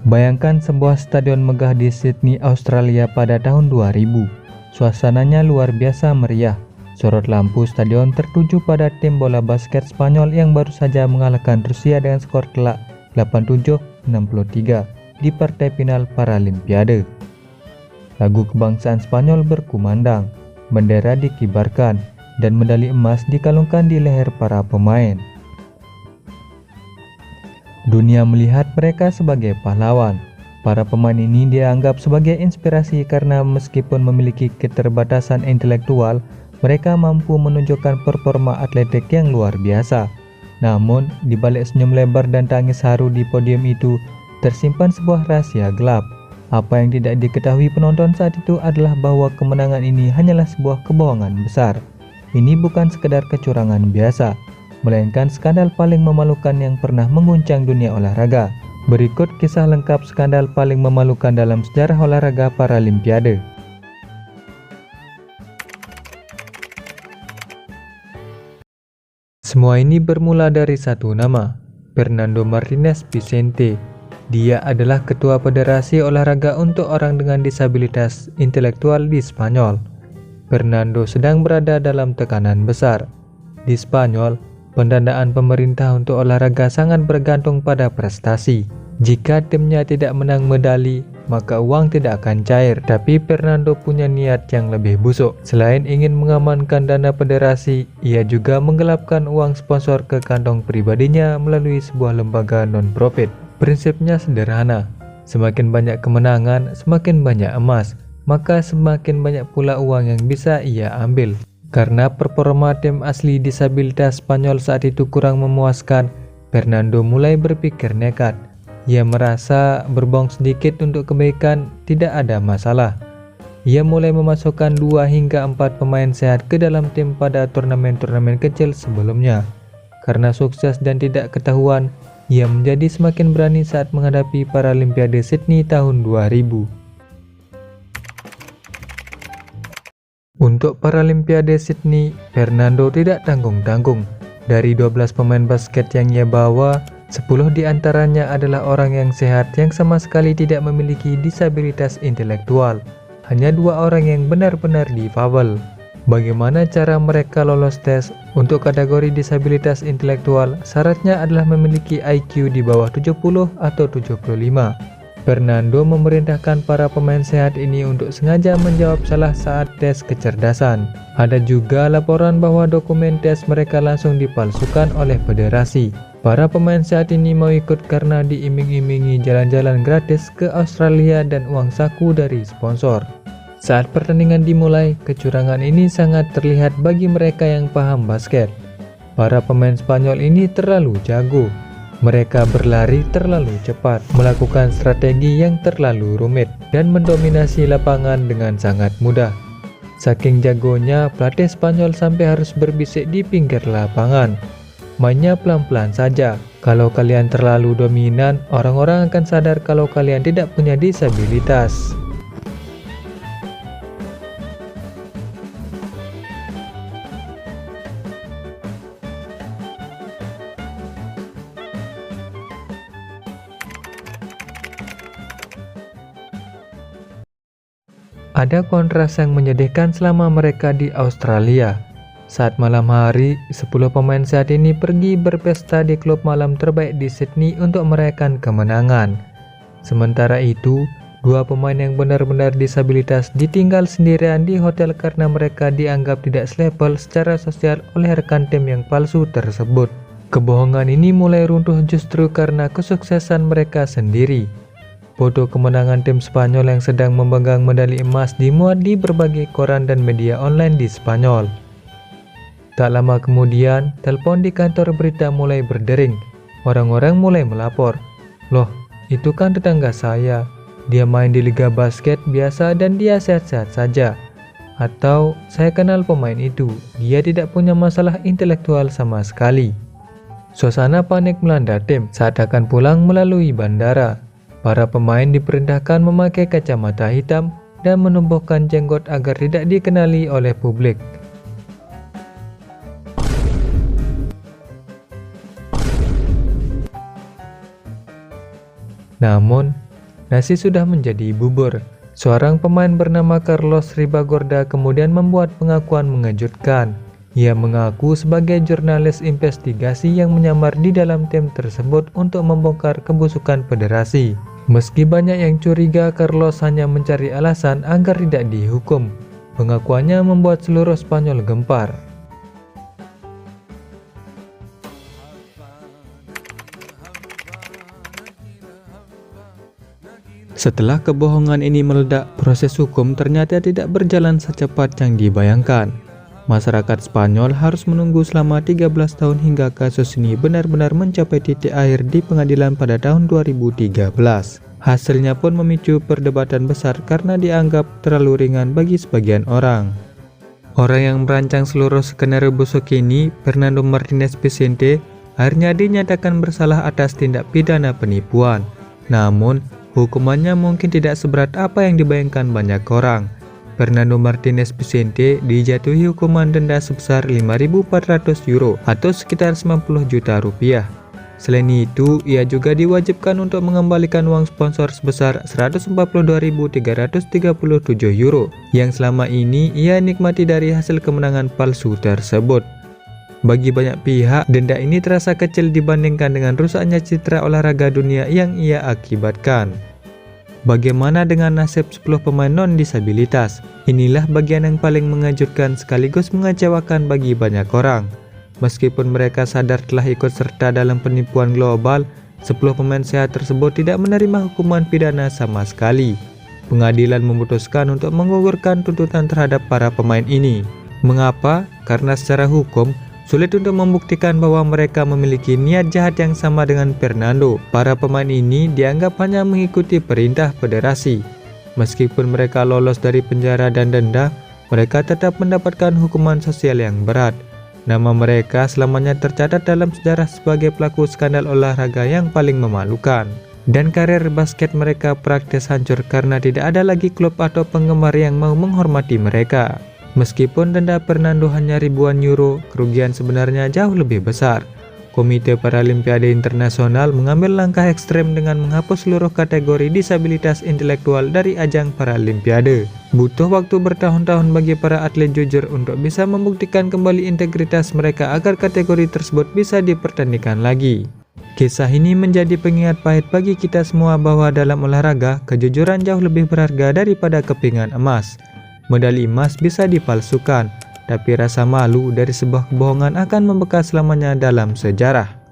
Bayangkan sebuah stadion megah di Sydney, Australia pada tahun 2000. Suasananya luar biasa meriah. Sorot lampu stadion tertuju pada tim bola basket Spanyol yang baru saja mengalahkan Rusia dengan skor telak 87-63 di partai final Paralimpiade. Lagu kebangsaan Spanyol berkumandang, bendera dikibarkan, dan medali emas dikalungkan di leher para pemain. Dunia melihat mereka sebagai pahlawan. Para pemain ini dianggap sebagai inspirasi karena meskipun memiliki keterbatasan intelektual, mereka mampu menunjukkan performa atletik yang luar biasa. Namun, di balik senyum lebar dan tangis haru di podium itu, tersimpan sebuah rahasia gelap. Apa yang tidak diketahui penonton saat itu adalah bahwa kemenangan ini hanyalah sebuah kebohongan besar. Ini bukan sekedar kecurangan biasa, melainkan skandal paling memalukan yang pernah mengguncang dunia olahraga. Berikut kisah lengkap skandal paling memalukan dalam sejarah olahraga Paralimpiade. Semua ini bermula dari satu nama, Fernando Martínez Vicente. Dia adalah ketua Federasi Olahraga untuk Orang dengan Disabilitas Intelektual di Spanyol. Fernando sedang berada dalam tekanan besar. Di Spanyol, pendanaan pemerintah untuk olahraga sangat bergantung pada prestasi. Jika timnya tidak menang medali, maka uang tidak akan cair. Tapi Fernando punya niat yang lebih busuk. Selain ingin mengamankan dana federasi, ia juga menggelapkan uang sponsor ke kantong pribadinya melalui sebuah lembaga non-profit. Prinsipnya sederhana, semakin banyak kemenangan, semakin banyak emas, maka semakin banyak pula uang yang bisa ia ambil. Karena performa tim asli disabilitas Spanyol saat itu kurang memuaskan, Fernando mulai berpikir nekat. Ia merasa berbohong sedikit untuk kebaikan tidak ada masalah. Ia mulai memasukkan 2 hingga 4 pemain sehat ke dalam tim pada turnamen-turnamen kecil sebelumnya. Karena sukses dan tidak ketahuan, ia menjadi semakin berani saat menghadapi Paralimpiade Sydney tahun 2000. Untuk Paralimpiade Sydney, Fernando tidak tanggung-tanggung. Dari 12 pemain basket yang ia bawa, 10 diantaranya adalah orang yang sehat yang sama sekali tidak memiliki disabilitas intelektual. Hanya 2 orang yang benar-benar difabel. Bagaimana cara mereka lolos tes? Untuk kategori disabilitas intelektual, syaratnya adalah memiliki IQ di bawah 70 atau 75. Fernando memerintahkan para pemain sehat ini untuk sengaja menjawab salah saat tes kecerdasan. Ada juga laporan bahwa dokumen tes mereka langsung dipalsukan oleh federasi. Para pemain sehat ini mau ikut karena diiming-imingi jalan-jalan gratis ke Australia dan uang saku dari sponsor. Saat pertandingan dimulai, kecurangan ini sangat terlihat bagi mereka yang paham basket. Para pemain Spanyol ini terlalu jago. Mereka berlari terlalu cepat, melakukan strategi yang terlalu rumit, dan mendominasi lapangan dengan sangat mudah. Saking jagonya, pelatih Spanyol sampai harus berbisik di pinggir lapangan. Mainnya pelan-pelan saja. Kalau kalian terlalu dominan, orang-orang akan sadar kalau kalian tidak punya disabilitas. Ada kontras yang menyedihkan selama mereka di Australia. Saat malam hari, 10 pemain sehat ini pergi berpesta di klub malam terbaik di Sydney untuk merayakan kemenangan. Sementara itu, 2 pemain yang benar-benar disabilitas ditinggal sendirian di hotel karena mereka dianggap tidak selevel secara sosial oleh rekan tim yang palsu tersebut. Kebohongan ini mulai runtuh justru karena kesuksesan mereka sendiri. Foto kemenangan tim Spanyol yang sedang memegang medali emas dimuat di berbagai koran dan media online di Spanyol. Tak lama kemudian, telepon di kantor berita mulai berdering. Orang-orang mulai melapor. Loh, itu kan tetangga saya. Dia main di liga basket biasa dan dia sehat-sehat saja. Atau, saya kenal pemain itu. Dia tidak punya masalah intelektual sama sekali. Suasana panik melanda tim saat akan pulang melalui bandara. Para pemain diperintahkan memakai kacamata hitam dan menumbuhkan jenggot agar tidak dikenali oleh publik. Namun, nasi sudah menjadi bubur. Seorang pemain bernama Carlos Ribagorda kemudian membuat pengakuan mengejutkan. Ia mengaku sebagai jurnalis investigasi yang menyamar di dalam tim tersebut untuk membongkar kebusukan federasi. Meski banyak yang curiga, Carlos hanya mencari alasan agar tidak dihukum. Pengakuannya membuat seluruh Spanyol gempar. Setelah kebohongan ini meledak, proses hukum ternyata tidak berjalan secepat yang dibayangkan. Masyarakat Spanyol harus menunggu selama 13 tahun hingga kasus ini benar-benar mencapai titik akhir di pengadilan pada tahun 2013. Hasilnya pun memicu perdebatan besar karena dianggap terlalu ringan bagi sebagian orang. Orang yang merancang seluruh skenario busuk ini, Fernando Martínez Vicente, akhirnya dinyatakan bersalah atas tindak pidana penipuan. Namun, hukumannya mungkin tidak seberat apa yang dibayangkan banyak orang. Fernando Martínez Vicente dijatuhi hukuman denda sebesar 5.400 euro atau sekitar 90 juta rupiah. Selain itu, ia juga diwajibkan untuk mengembalikan uang sponsor sebesar 142.337 euro yang selama ini ia nikmati dari hasil kemenangan palsu tersebut. Bagi banyak pihak, denda ini terasa kecil dibandingkan dengan rusaknya citra olahraga dunia yang ia akibatkan. Bagaimana dengan nasib 10 pemain non-disabilitas? Inilah bagian yang paling mengejutkan sekaligus mengecewakan bagi banyak orang. Meskipun mereka sadar telah ikut serta dalam penipuan global, 10 pemain sehat tersebut tidak menerima hukuman pidana sama sekali. Pengadilan memutuskan untuk menggugurkan tuntutan terhadap para pemain ini. Mengapa? Karena secara hukum, sulit untuk membuktikan bahwa mereka memiliki niat jahat yang sama dengan Fernando. Para pemain ini dianggap hanya mengikuti perintah federasi. Meskipun mereka lolos dari penjara dan denda, mereka tetap mendapatkan hukuman sosial yang berat. Nama mereka selamanya tercatat dalam sejarah sebagai pelaku skandal olahraga yang paling memalukan. Dan karir basket mereka praktis hancur karena tidak ada lagi klub atau penggemar yang mau menghormati mereka. Meskipun denda Fernando hanya ribuan euro, kerugian sebenarnya jauh lebih besar. Komite Paralimpiade Internasional mengambil langkah ekstrem dengan menghapus seluruh kategori disabilitas intelektual dari ajang Paralimpiade. Butuh waktu bertahun-tahun bagi para atlet jujur untuk bisa membuktikan kembali integritas mereka agar kategori tersebut bisa dipertandingkan lagi. Kisah ini menjadi pengingat pahit bagi kita semua bahwa dalam olahraga, kejujuran jauh lebih berharga daripada kepingan emas. Medali emas bisa dipalsukan, tapi rasa malu dari sebuah kebohongan akan membekas selamanya dalam sejarah.